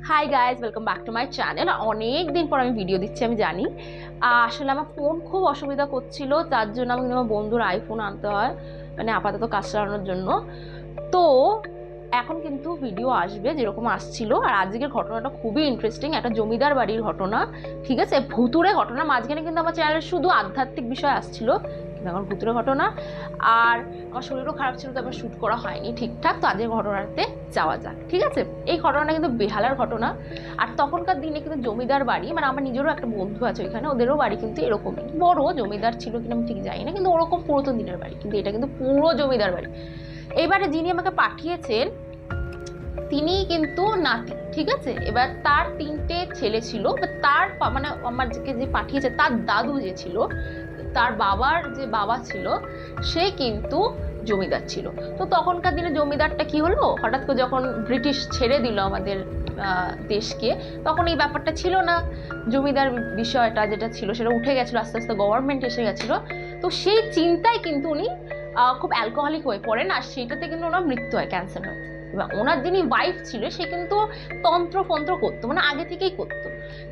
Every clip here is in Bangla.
Hi guys, welcome back to my channel. অনেক দিন পর আমি ভিডিও দিচ্ছি, আমি জানি। আসলে আমার ফোন খুব অসুবিধা করছিল, যার জন্য আমাকে আমার বন্ধুর আইফোন আনতে হয়, মানে আপাতত কাজ চালানোর জন্য। তো এখন কিন্তু ভিডিও আসবে যেরকম আসছিল। আর আজকের ঘটনাটা খুবই ইন্টারেস্টিং, একটা জমিদার বাড়ির ঘটনা, ঠিক আছে, ভুতুড়ে ঘটনা। মাঝখানে কিন্তু আমার চ্যানেলে শুধু আধ্যাত্মিক বিষয় আসছিল, কিন্তু এখন ভুতুড়ে ঘটনা। আর আমার শরীরও খারাপ ছিল, তো আমার শ্যুট করা হয়নি ঠিকঠাক। তো আজকের ঘটনাতে যাওয়া যাক, ঠিক আছে। এই ঘটনাটা কিন্তু বেহালার ঘটনা। আর তখনকার দিনে কিন্তু জমিদার বাড়ি, মানে আমার নিজেরও একটা বন্ধু আছে ওইখানে, ওদেরও বাড়ি কিন্তু এরকমই। বড় জমিদার ছিল কিনা আমি ঠিক জানি না, কিন্তু ওরকম পুরাতন দিনের বাড়ি, কিন্তু এটা কিন্তু পুরো জমিদার বাড়ি। এবারে যিনি আমাকে পাঠিয়েছেন তিনি কিন্তু নাতি, ঠিক আছে। এবার তার 3টে ছেলে ছিল, তার মানে আমার যে পাঠিয়েছে তার দাদু যে ছিল, তার বাবার যে বাবা ছিল, সে কিন্তু জমিদার ছিল। তো তখনকার দিনে জমিদারটা কি হলো, হঠাৎ করে যখন ব্রিটিশ ছেড়ে দিল আমাদের দেশকে, তখন এই ব্যাপারটা ছিল না। জমিদার বিষয়টা যেটা ছিল সেটা উঠে গেছিলো, আস্তে আস্তে গভর্নমেন্ট এসে গেছিলো। তো সেই চিন্তায় কিন্তু উনি খুব অ্যালকোহলিক হয়ে পড়েন, আর সেটাতে কিন্তু ওনার মৃত্যু হয়, ক্যান্সার হয়। এবার ওনার যিনি ওয়াইফ ছিল সে কিন্তু তন্ত্র ফন্ত্র করতো, মানে আগে থেকেই করতো।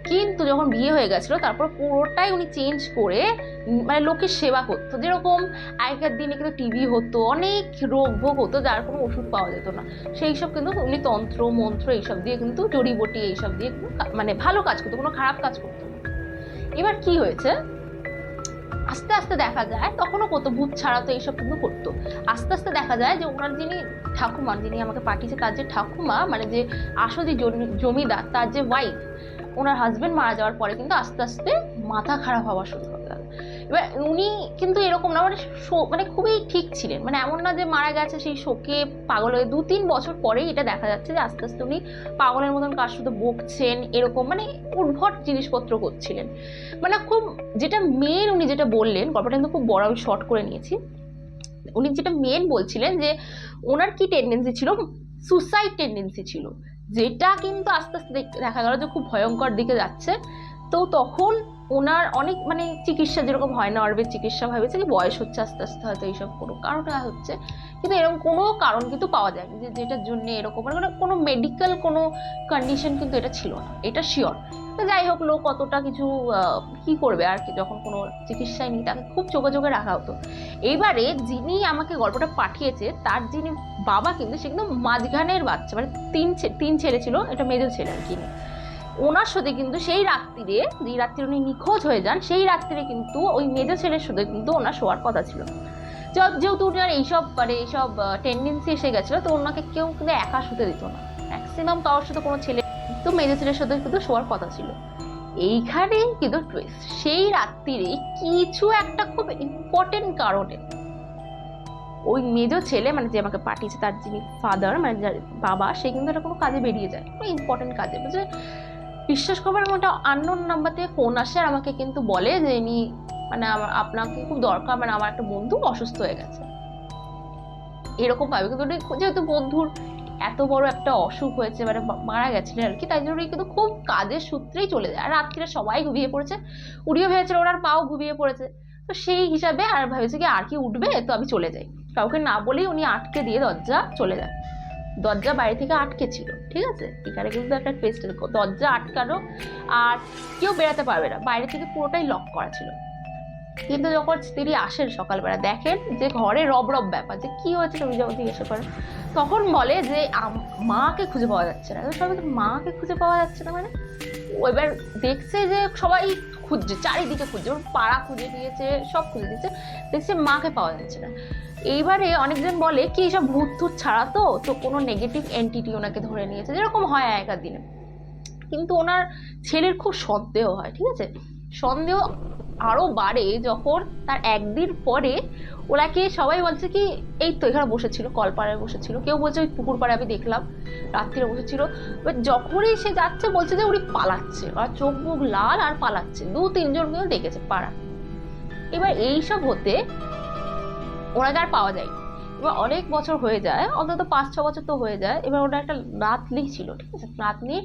কিন্তু যখন বিয়ে হয়ে গেছিলো তারপর পুরোটাই উনি চেঞ্জ করে মানে লোকের সেবা করতো। যেরকম আগেকার দিনে কিন্তু টিভি হতো, অনেক রোগ ভোগ হতো যার কোনো ওষুধ পাওয়া যেত না, সেই সব কিন্তু উনি তন্ত্র মন্ত্র এইসব দিয়ে কিন্তু, জড়িবটি এইসব দিয়ে কিন্তু মানে ভালো কাজ করতো, কোনো খারাপ কাজ করতো না। এবার কি হয়েছে, আস্তে আস্তে দেখা যায়, তখনও কত ভূত ছাড়া তো এইসব কিন্তু করতো। আস্তে আস্তে দেখা যায় যে ওনার যিনি ঠাকুমা, যিনি আমাকে পাঠিয়েছে তার যে ঠাকুমা, মানে যে আসল যে জমিদার, তার যে ওয়াইফ, ওনার হাজবেন্ড মারা যাওয়ার পরে কিন্তু আস্তে আস্তে মাথা খারাপ হওয়া শুরু করে গেল। এবার উনি কিন্তু এরকম না, মানে মানে খুবই ঠিক ছিলেন, মানে এমন না যে মারা গেছে সেই শোকে পাগল হয়ে। 2-3 বছর পরেই এটা দেখা যাচ্ছে যে আস্তে আস্তে উনি পাগলের মতন কার সাথে বকছেন, এরকম মানে উদ্ভট জিনিসপত্র করছিলেন। মানে খুব যেটা মেন উনি যেটা বললেন, গল্পটা কিন্তু খুব বড়, আমি শর্ট করে নিয়েছি। উনি যেটা মেন বলছিলেন যে ওনার কি টেন্ডেন্সি ছিল, সুসাইড টেন্ডেন্সি ছিল, যেটা কিন্তু আস্তে আস্তে দেখা গেল যে খুব ভয়ঙ্কর দিকে যাচ্ছে। তো তখন ওনার অনেক মানে চিকিৎসা যেরকম হয়, নার্ভের চিকিৎসা, ভেবেছে কি বয়স হচ্ছে আস্তে আস্তে হয়তো এইসব কোনো কারণে হচ্ছে, কিন্তু এরকম কোনো কারণ কিন্তু পাওয়া যায়নি যে যেটার জন্য এরকম, মানে কোনো মেডিকেল কোনো কন্ডিশন কিন্তু এটা ছিল না, এটা শিওর। তো যাই হোক, লোক কতটা কিছু কি করবে আর কি, যখন কোনো চিকিৎসায় নেই, তাকে খুব চোখে চোখে রাখা হতো। এইবারে যিনি আমাকে গল্পটা পাঠিয়েছে তার যিনি বাবা কিন্তু সে কিন্তু মাঝখানের বাচ্চা, মানে তিন ছেলে ছিল, এটা মেজো ছেলে আর কি। ওনার সাথে কিন্তু সেই রাত্রিরে, যেই রাত্রিরে উনি নিখোঁজ হয়ে যান, সেই রাত্রিরে কিন্তু ওই মেজো ছেলের সাথে কিন্তু ওনার শোয়ার কথা ছিল। যেহেতু ওনার এইসব মানে এইসব টেন্ডেন্সি এসে গেছিলো, তো ওনাকে কেউ কিন্তু একা শুতে দিত না, ম্যাক্সিমাম কারোর সাথে কোনো ছেলে, তো মেজো ছেলের সাথে কিন্তু শোয়ার কথা ছিল। এইখানে কিন্তু টুইস্ট, সেই রাত্রিরে কিছু একটা খুব ইম্পর্টেন্ট কারণে ওই মেজো ছেলে, মানে যে আমাকে পাঠিয়েছে তার যিনি ফাদার, মানে যার বাবা, সে কিন্তু এটা কোনো কাজে বেরিয়ে যায়, কোনো ইম্পর্টেন্ট কাজে, বুঝলে। বিশ্বাস করবার মতো আননোন নাম্বার থেকে ফোন আসে, আর আমাকে কিন্তু বলে যে ইনি মানে আপনাকে খুব দরকার, মানে আমার একটা বন্ধু অসুস্থ হয়ে গেছে, এরকম ভাবে। কিন্তু যেহেতু বন্ধুর এত বড় একটা অসুখ হয়েছে, মানে মারা গেছিলেন আর কি, তাই জন্য কিন্তু খুব কাজের সূত্রেই চলে যায়। আর রাত্রিরে সবাই ঘুমিয়ে পড়েছে, উড়িয়ে ভেবেছিল, ওনার পাও ঘুমিয়ে পড়েছে। তো সেই হিসাবে আর ভেবেছে কি আর কি উঠবে, তো আমি চলে যাই। কাউকে না বলেই উনি আটকে দিয়ে দরজা চলে যায়। দরজা বাইরে থেকে আটকে ছিল, ঠিক আছে। এখানে কিন্তু একটা টুইস্ট, দরজা আটকানো আর কেউ বেরাতে পারবে না, বাইরে থেকে পুরোটাই লক করা ছিল। কিন্তু যখন তিনি আসেন সকালবেলা, দেখেন যে ঘরে রব রব ব্যাপার, যে কি হয়েছে তুমি যখন জিজ্ঞাসা করেন, তখন বলে যে মাকে খুঁজে পাওয়া যাচ্ছে না। সবাই মাকে খুঁজে পাওয়া যাচ্ছে না মানে, এবার দেখছে যে সবাই খুঁজছে, চারিদিকে খুঁজছে, পাড়া খুঁজে দিয়েছে, সব খুঁজে দিয়েছে, দেখছে মাকে পাওয়া যাচ্ছে না। এইবারে অনেকজন বলে কি এসব ভূত টুত ছাড়া তো কোনো নেগেটিভ এন্টিটি ওনাকে ধরে নিয়েছে, যেরকম হয় আগেকার দিনে। কিন্তু ওনার ছেলের খুব সন্দেহ হয়, ঠিক আছে। সন্দেহ আরো বাড়ে যখন তার একদিন পরে ওনাকে সবাই বলছে কি এই তো এখানে বসেছিল, কলপাড়ায় বসেছিল, কেউ বলছে ওই পুকুর পাড়ে আমি দেখলাম রাত্রিরে বসেছিল। এবার যখনই সে যাচ্ছে বলছে যে উনি পালাচ্ছে, আর চোখ মুখ লাল আর পালাচ্ছে, 2-3 জন কিন্তু দেখেছে পাড়া। এবার এইসব হতে ওনাকে আর পাওয়া যায়। এবার অনেক বছর হয়ে যায়, অন্তত 5-6 বছর তো হয়ে যায়। এবার ওনার একটা নাতনি ছিল, ঠিক আছে, নাতনির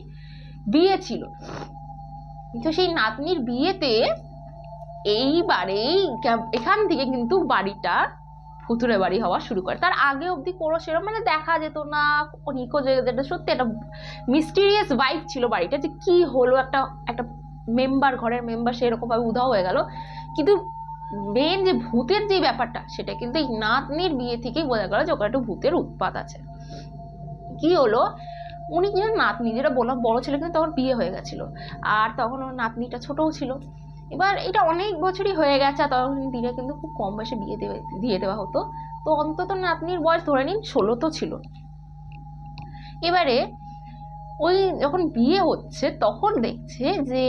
বিয়ে ছিল। তো সেই নাতনির বিয়েতে এইবারে এখান থেকে কিন্তু বাড়িটা ভুতুরে বাড়ি হওয়া শুরু করে। তার আগে অবধি কোনো সেরকম মানে দেখা যেত না, নিখোঁজ হয়ে যেটা সত্যি একটা মিস্টিরিয়াস ভাইব ছিল বাড়িটা, যে কি হলো, একটা একটা মেম্বার, ঘরের মেম্বার সেরকম ভাবে উধাও হয়ে গেল। কিন্তু মেন যে ভূতের যে ব্যাপারটা, সেটা কিন্তু এই নাতনির বিয়ে থেকেই বোঝা গেল যে ওখানে একটু ভূতের উৎপাত আছে। কি হলো, উনি কিন্তু নাতনি, যেটা বললাম বড় ছেলে কিন্তু তখন বিয়ে হয়ে গেছিল, আর তখন ওর নাতনিটা ছোটও ছিল। এবার এটা অনেক বছরই হয়ে গেছে, তখন দিনে কিন্তু খুব কম বয়সে দিয়ে দেওয়া হতো। তো অন্তত নাতনির বয়স ধরে নিন 16 তো ছিল। এবারে ওই যখন বিয়ে হচ্ছে তখন দেখছে যে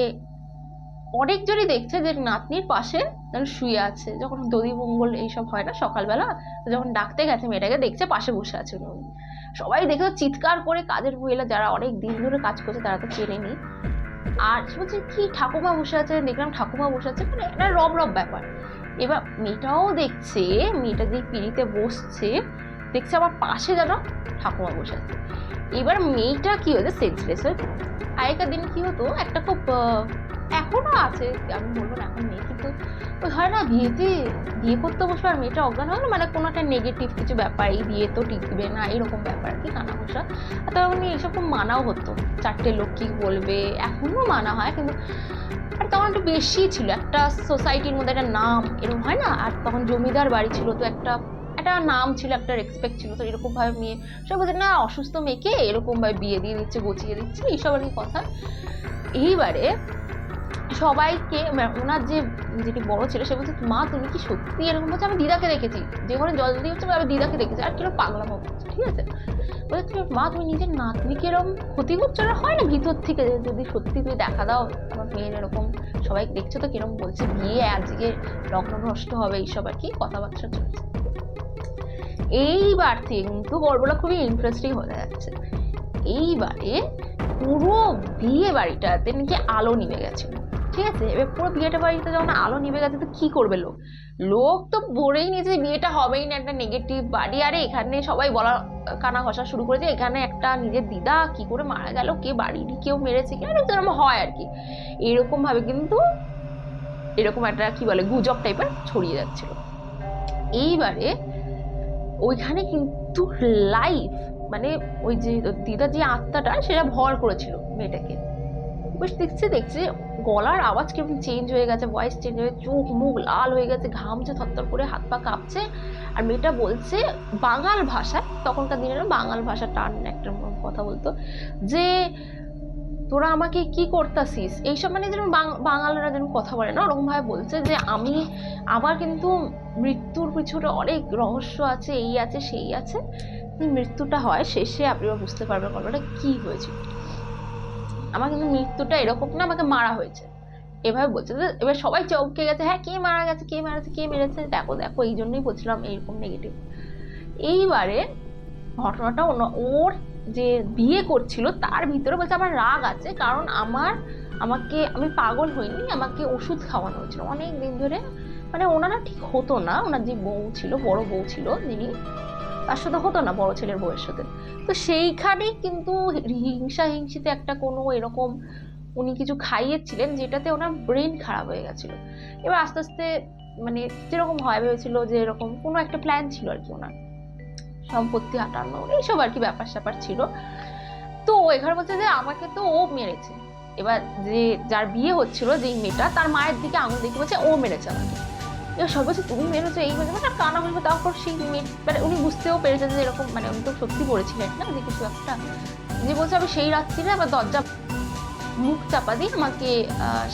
অনেকজনই দেখছে যে নাতনির পাশে যেন শুয়ে আছে, যখন দধি মঙ্গল এইসব হয় না সকালবেলা, যখন ডাকতে গেছে মেয়েটাকে দেখছে পাশে বসে আছে উনি। সবাই দেখে চিৎকার করে, কাজের মহিলা যারা অনেক দিন ধরে কাজ করছে তারা তো চেনেনি, আর বলছে কি ঠাকুমা বসে আছে, দেখলাম ঠাকুমা বসে আছে, মানে এটা রব রব ব্যাপার। এবার মেয়েটাও দেখছে, মেয়েটা যে পিড়িতে বসছে দেখছে আমার পাশে যেন ঠাকুমা বসে আছে। এবার মেয়েটা কি হয়েছে, সেন্সলেস হয়ে। আগেকার দিনে কি হতো, একটা খুব এখনো আছে, আমি বলবো না এখন নেই, কিন্তু ওই হয় না বিয়ে করতে বসবে আর মেয়েটা অজ্ঞান হয় না, মানে কোনো একটা নেগেটিভ কিছু ব্যাপার, এই বিয়ে তো টিকবে না এরকম ব্যাপার আর কি, কানা ঘোষা। আর তখন এইসব খুব মানাও হতো, 4টে লোক কি বলবে, এখনো মানা হয় কিন্তু আর তখন একটু বেশি ছিল, একটা সোসাইটির মধ্যে একটা নাম এরকম হয় না, আর তখন জমিদার বাড়ি ছিল, তো একটা একটা নাম ছিল, একটা রেসপেক্ট ছিল। তো এরকম ভাবে মেয়ে সব বলছে না, অসুস্থ মেয়েকে এরকম ভাবে বিয়ে দিয়ে দিচ্ছে, গচিয়ে দিচ্ছে, এইসব আর কি কথা। এইবারে সবাইকে ওনার যেটি বড় ছিল সে বলছে, মা তুমি কি সত্যি এরকম বলছে, আমি দিদাকে দেখেছি, যে ঘরে জল দিয়ে হচ্ছে আমি দিদাকে দেখেছি, আর কিরকম পাগলামো করছে, ঠিক আছে। বলছে মা তুমি নিজের নাতনিকে এরকম ক্ষতি করছো না, হয় না ভিতর থেকে যদি সত্যি তুমি দেখা দাও আমার মেয়ের এরকম, সবাই দেখছো তো কিরকম বলছে, বিয়ে আজকে লগ্ন নষ্ট হবে, এইসব আর কি কথাবার্তা চলছে। এইবার কিন্তু গল্পটা খুবই ইন্টারেস্টিং হয়ে যাচ্ছে। এইবারে পুরো বিয়ে বাড়িটাতে নাকি আলো নিভে গেছিল, ঠিক আছে। এবার পুরো বিয়েটা বাড়িতে যখন আলো নিভে গেছে তো কি করবে লোক, লোক তো বলেই নিয়েছে বিয়েটা হবেই না, একটা নেগেটিভ বাড়ি। আরে এখানে সবাই বলা কানা ঘষা শুরু করেছে, এখানে একটা নিজের দিদা কি করে মারা গেল, কে বাড়ির কেউ মেরেছে কিনা, এরকম হয় আর কি, এরকম ভাবে কিন্তু এরকম একটা কি বলে গুজব টাইপের ছড়িয়ে যাচ্ছিল। এইবারে ওইখানে কিন্তু লাইফ মানে ওই যে দিদা যে আত্মাটা সেটা ভর করেছিল মেয়েটাকে। বেশ দেখছে গলার আওয়াজ কেমন চেঞ্জ হয়ে গেছে, ভয়েস চেঞ্জ হয়ে, চোখ মুখ লাল হয়ে গেছে, ঘামছে থরথর করে, হাত পা কাঁপছে। আর মেয়েটা বলছে বাঙাল ভাষায়, তখনকার দিনের বাঙাল ভাষা টান একটা কথা বলতো, যে তোরা আমাকে কি করতাছিস, এইসব মানে যেরকম বাঙালরা যেরকম কথা বলে না ওরকম ভাবে বলছে, যে আমি আবার কিন্তু মৃত্যুর পিছনে অনেক রহস্য আছে, এই আছে সেই আছে, মৃত্যুটা হয় শেষে আপনারা বুঝতে পারবেন গল্পটা কি হয়েছিল। আমার কিন্তু মৃত্যুটা এরকম না, আমাকে মারা হয়েছে, এভাবে বলছে। এবার সবাই চমকে গেছে, হ্যাঁ কে মারা গেছে, কে মারাছে, কে মেরেছে, দেখো দেখো, এই জন্যই বলছিলাম এইরকম নেগেটিভ। এইবারে ঘটনাটা ওর যে বিয়ে করছিল তার ভিতরে বলছে আমার রাগ আছে, কারণ আমি পাগল হইনি, আমাকে ওষুধ খাওয়ানো হয়েছিল অনেক দিন ধরে, মানে ওনারা ঠিক হতো না, ওনার যে বউ ছিল, বড় বউ ছিল যিনি, তার সাথে হতো না বড় ছেলের বউয়ের সাথে। তো সেইখানেই কিন্তু হিংসিতে একটা কোনো এরকম উনি কিছু খাইয়েছিলেন যেটাতে ওনার ব্রেন খারাপ হয়ে গেছিল। এবার আস্তে আস্তে মানে যেরকম হয় ভেবেছিল যে এরকম কোনো একটা প্ল্যান ছিল আর কি, ওনার সম্পত্তি হাঁটানো এইসব আর কি ব্যাপার স্যাপার ছিল। তো এখানে বলছে যে আমাকে তো ও মেরেছে। এবার যে যার বিয়ে হচ্ছিল যেই মেয়েটা, তার মায়ের দিকে আঙুল দেখে বলছে ও মেরেছে আমাকে। এবার সব বলছে তুমি মেরেছো, এই বলছে মানে কানা বলবো। তারপর সেই মেয়ে মানে উনি বুঝতেও পেরেছেন যে এরকম, মানে উনি তো সত্যি বলেছিলেন না যে কিছু একটা, যে বলছে আমি সেই রাত্রিরে আমার দরজা মুখ চাপা দিয়ে আমাকে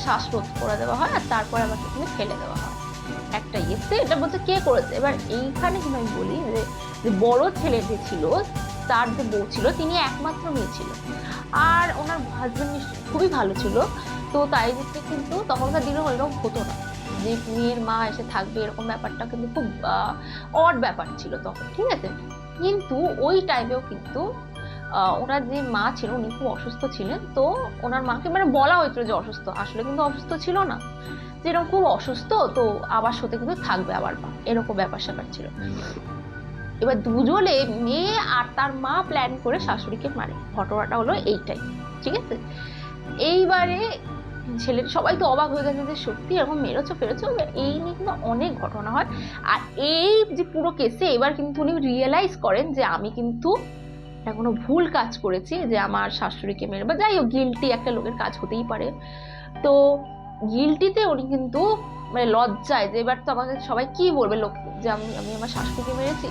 শ্বাসরোধ করে দেওয়া হয়, আর তারপরে আমাকে এখানে ফেলে দেওয়া হয় একটা ইয়েতে। এটা বলছে কে করেছে। এবার এইখানে কিন্তু আমি বলি যে বড় ছেলে যে ছিল, তার যে বউ ছিল, তিনি একমাত্র মেয়ে ছিল, আর ওনার হাজবেন্ড খুবই ভালো ছিল। তো তাই দিকে কিন্তু তখনকার দিনে ওইরকম হতো না যে মেয়ের মা এসে থাকবে, এরকম ব্যাপারটা কিন্তু খুব অড ব্যাপার ছিল তখন, ঠিক আছে। কিন্তু ওই টাইমেও কিন্তু ওনার যে মা ছিল উনি খুব অসুস্থ ছিলেন। তো ওনার মাকে মানে বলা হয়েছিল যে অসুস্থ, আসলে কিন্তু অসুস্থ ছিল না, যেরকম খুব অসুস্থ, তো আবার সাথে কিন্তু থাকবে আবার মা, এরকম ব্যাপার স্যাপার ছিল। এবার দুজনে মেয়ে আর তার মা প্ল্যান করে শাশুড়িকে মারে, ঘটনাটা হলো এইটাই, ঠিক আছে। এইবারে ছেলেটি সবাই তো অবাক হয়ে গেছে যে সত্যি এরকম মেরেছো ফেরেছো। এই নিয়ে কিন্তু অনেক ঘটনা হয়। আর এই যে পুরো কেসে এবার কিন্তু উনি রিয়েলাইজ করেন যে আমি কিন্তু কোনো ভুল কাজ করেছি, যে আমার শাশুড়িকে মেরে, বা যাই হোক গিল্টি একটা লোকের কাজ হতেই পারে। তো গিল্টিতে উনি কিন্তু মানে লজ্জায় যে এবার তো আমাকে সবাই কি বলবে লোক, যে আমি আমি আমার শাশুড়িকে মেরেছি।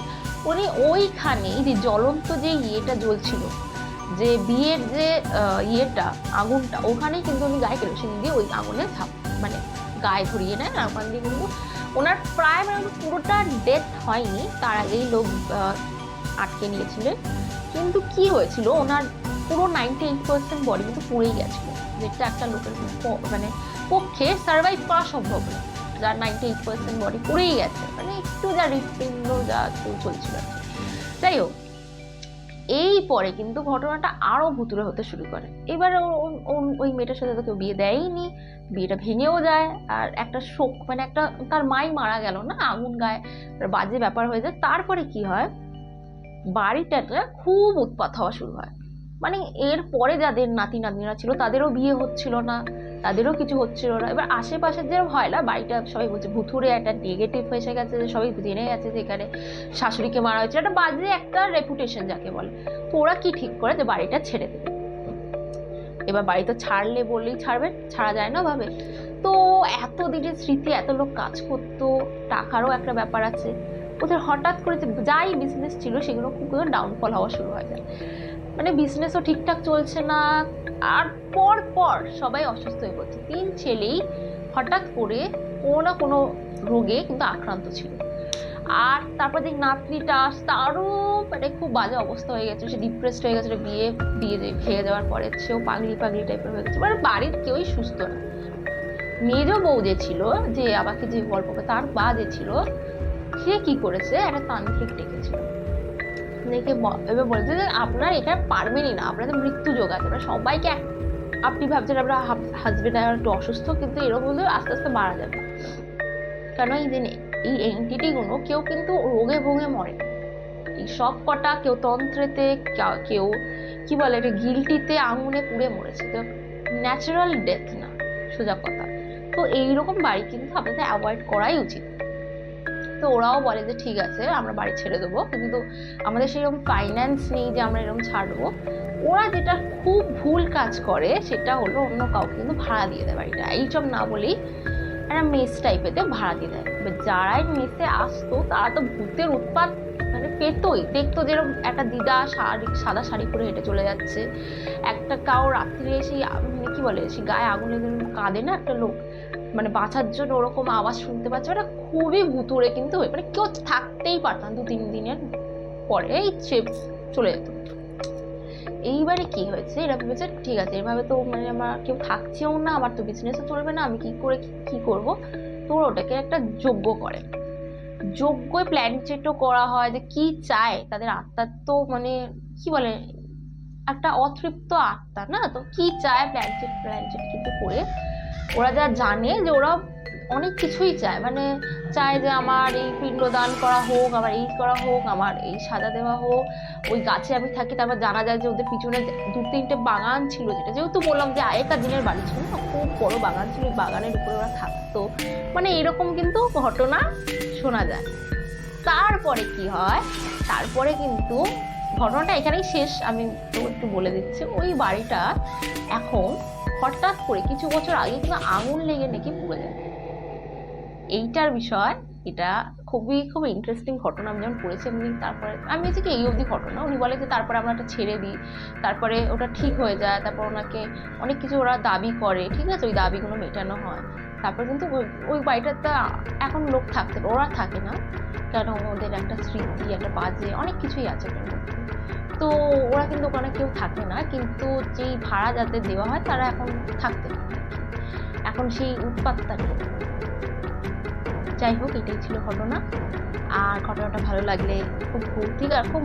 উনি ওইখানেই যে জ্বলন্ত যে ইয়েটা জ্বলছিল, যে বিয়ের যে ইয়েটা আগুনটা, ওখানেই কিন্তু উনি গায়ে কেরোসিন দিয়ে ওই আগুনে মানে গায়ে ধরিয়ে নেয়। আর ওখান দিয়ে কিন্তু ওনার প্রায় মানে পুরোটা ডেথ হয়নি, তার আগেই লোক আটকে নিয়েছিলেন। কিন্তু কি হয়েছিল, ওনার পুরো 98% বডি কিন্তু পুড়েই গেছিল, যেটা একটা লোকের মানে পক্ষে সার্ভাইভ করা সম্ভব না, যার 98% বডি পুড়েই গেছে, মানে একটু যা হৃৎপিণ্ড যা একটু চলছিল। যাই হোক, এই পরে কিন্তু ঘটনাটা আরো ভুতুড়ে হতে শুরু করে। এবার ওই মেয়েটার সাথে তো কেউ বিয়ে দেয়নি, বিয়েটা ভেঙেও যায়। আর একটা শোক, মানে একটা তার মাই মারা গেল না, আগুন গায়ে, বাজে ব্যাপার হয়ে যায়। তারপরে কি হয়, বাড়িটাতে খুব উৎপাত হওয়া শুরু হয়। মানে এর পরে যাদের নাতি নাতনিরা ছিল তাদেরও বিয়ে হচ্ছিল না, তাদেরও কিছু হচ্ছিল না। এবার আশেপাশের যেরকম হয় না, বাড়িটা সবাই বলছে ভুতুড়ে একটা নেগেটিভ এসে গেছে, যে সবাই জেনে গেছে যে এখানে শাশুড়িকে মারা হয়েছে, একটা বাজে একটা রেপুটেশন যাকে বলে। তো ওরা কি ঠিক করে যে বাড়িটা ছেড়ে দেবে। এবার বাড়ি তো ছাড়লে বললেই ছাড়বেন, ছাড়া যায় না ভাবে। তো এত দিনের স্মৃতি, এত লোক কাজ করতো, টাকারও একটা ব্যাপার আছে ওদের। হঠাৎ করে যাই বিজনেস ছিল সেগুলো খুব ডাউনফল হওয়া শুরু হয়ে যায়। মানে বিজনেসও ঠিকঠাক চলছে না। আর পর পর সবাই অসুস্থ হয়ে পড়ছে। 3 ছেলেই হঠাৎ করে কোনো না কোনো রোগে কিন্তু আক্রান্ত ছিল। আর তারপর যে নাতনিটা, তারও মানে খুব বাজে অবস্থা হয়ে গেছে, সে ডিপ্রেসড হয়ে গেছে বিয়ে খেয়ে যাওয়ার পরে। সেও পাগলি টাইপের হয়ে গেছে, মানে বাড়ির কেউই সুস্থ না। মেজ বউ যে ছিল, যে আমাকে যে গল্প, তার বা যে ছিল, সে কি করেছে, একটা তান্ত্রিক ডেকেছিল, দেখে এবার বলছে যে আপনার এখানে পারবেনই না, আপনাদের মৃত্যু যোগাতে। সবাইকে আপনি ভাবছেন আপনার হাজবেন্ড একটু অসুস্থ, কিন্তু এরকম হলে আস্তে আস্তে মারা যাবে। কেন এই এন্টিটি গুলো কেউ কিন্তু রোগে ভোগে মরে, এই সব কটা কেউ তন্ত্রেতে, কেউ কি বলে এটা গিল্টিতে, আঙুনে পুড়ে মরেছে। তো ন্যাচারাল ডেথ না, সোজা কথা। তো এইরকম বাড়ি কিন্তু আপনাদের অ্যাভয়েড করাই উচিত। তো ওরাও বলে যে ঠিক আছে আমরা বাড়ি ছেড়ে দেবো, কিন্তু আমাদের সেরকম ফাইন্যান্স নেই যে আমরা এরকম ছাড়বো। ওরা যেটা খুব ভুল কাজ করে সেটা হলো অন্য কাউকে কিন্তু ভাড়া দিয়ে দেয় বাড়িটা। এইসব না বলেই একটা মেস টাইপেতে ভাড়া দিয়ে দেয়। এবার যারাই মেসে আসতো তারা তো ভূতের উৎপাত মানে পেতোই। দেখতো যেরকম একটা দিদা সাদা শাড়ি পরে হেঁটে চলে যাচ্ছে, একটা কাউ রাত্রিরে সেই মানে কি বলে সেই গায়ে আগুনে কাঁদে না একটা লোক, মানে বাঁচার জন্য ওরকম আওয়াজ শুনতে পাচ্ছে। ওটা খুবই ভুতুড়ে কিন্তু, মানে কেউ থাকতেই পারতাম 2-3 দিনের পরে চলে যেত। এইবারে কি হয়েছে, এরা ভেবেছে ঠিক আছে এভাবে তো মানে আমার কেউ থাকছেও না, আমার তো বিজনেসও চলবে না, আমি কি করব। তো ওটাকে একটা যজ্ঞ করে, যজ্ঞে প্ল্যান চেটও করা হয় যে কি চায় তাদের আত্মার, তো মানে কি বলে একটা অতৃপ্ত আত্মা না, তো কি চায় প্ল্যান চেট কিন্তু করে ওরা যা জানে যে ওরা অনেক কিছুই চায়, মানে চায় যে আমার এই পিণ্ডদান করা হোক, আমার এই করা হোক, আমার এই সাজা দেওয়া হোক, ওই গাছে আমি থাকি। তারপর জানা যায় যে ওদের পিছনে 2-3টে বাগান ছিল, যেটা যেহেতু বললাম যে আগেকার দিনের বাড়ি ছিল না, খুব বড় বাগান ছিল, বাগানের উপরে ওরা থাকতো। মানে এরকম কিন্তু ঘটনা শোনা যায়। তারপরে কি হয়, তারপরে কিন্তু ঘটনাটা এখানেই শেষ, আমি তো একটু বলে দিচ্ছি। ওই বাড়িটা এখন হঠাৎ করে কিছু বছর আগে কিন্তু আগুন লেগে নাকি পুড়ে যায়। এইটার বিষয়, এটা খুবই ইন্টারেস্টিং ঘটনা। আমি যখন পড়েছি তারপরে আমি হচ্ছে কি এই অবধি ঘটনা, উনি বলে যে তারপরে আমরা ওটা ছেড়ে দিই, তারপরে ওটা ঠিক হয়ে যায়, তারপর ওনাকে অনেক কিছু ওরা দাবি করে, ঠিক আছে, ওই দাবিগুলো মেটানো হয়। তারপর কিন্তু ওই বাড়িটাতে এখন লোক থাকতে, ওরা থাকে না, কেন ওদের একটা স্মৃতি, একটা বাজে অনেক কিছুই আছে ওটার মধ্যে। তো ওরা কিন্তু ওখানে কেউ থাকে না, কিন্তু যেই ভাড়া যাতে দেওয়া হয় তারা এখন থাকতে পারে, এখন সেই উৎপাতটা নেই। যাই হোক, এটাই ছিল ঘটনা। আর ঘটনাটা ভালো লাগলে খুব ভৌতিক আর খুব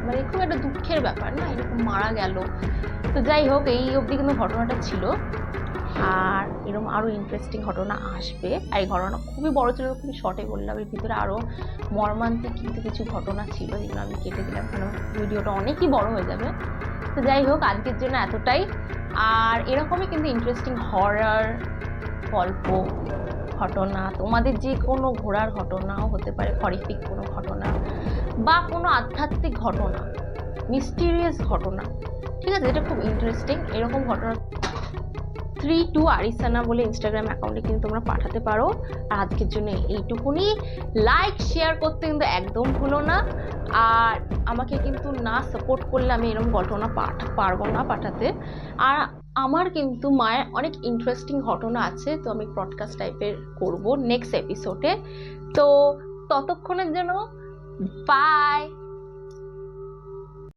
মানে খুব একটা দুঃখের ব্যাপার না, এরকম মারা গেল। তো যাই হোক, এই অবধি কিন্তু ঘটনাটা ছিল। আর এরকম আরও ইন্টারেস্টিং ঘটনা আসবে। আর এই ঘটনা খুবই বড় ছিল, খুবই শর্টে বললাম। এর ভিতরে আরও মর্মান্তিক কিন্তু কিছু ঘটনা ছিল যেগুলো আমি কেটে দিলাম, কারণ ভিডিওটা অনেকই বড় হয়ে যাবে। তো যাই হোক, আজকের জন্য এতটাই। আর এরকমই কিন্তু ইন্টারেস্টিং হরর গল্প, ঘটনা, তোমাদের যে কোনো ঘোরার ঘটনাও হতে পারে, হরিফিক কোনো ঘটনা বা কোনো আধ্যাত্মিক ঘটনা, মিস্টিরিয়াস ঘটনা, ঠিক আছে, এটা খুব ইন্টারেস্টিং, এরকম ঘটনা 32 আরিসানা বলে ইনস্টাগ্রাম অ্যাকাউন্টে কিন্তু তোমরা পাঠাতে পারো। আর আজকের জন্য এইটুকুনি। লাইক শেয়ার করতে কিন্তু একদম ভুলো না। আর আমাকে কিন্তু না সাপোর্ট করলে আমি এরকম ঘটনা পারবো না পাঠাতে। আর আমার কিন্তু মায়ের অনেক ইন্টারেস্টিং ঘটনা আছে, তো আমি ব্রডকাস্ট টাইপের করব নেক্সট এপিসোডে। তো ততক্ষণের জন্য বাই।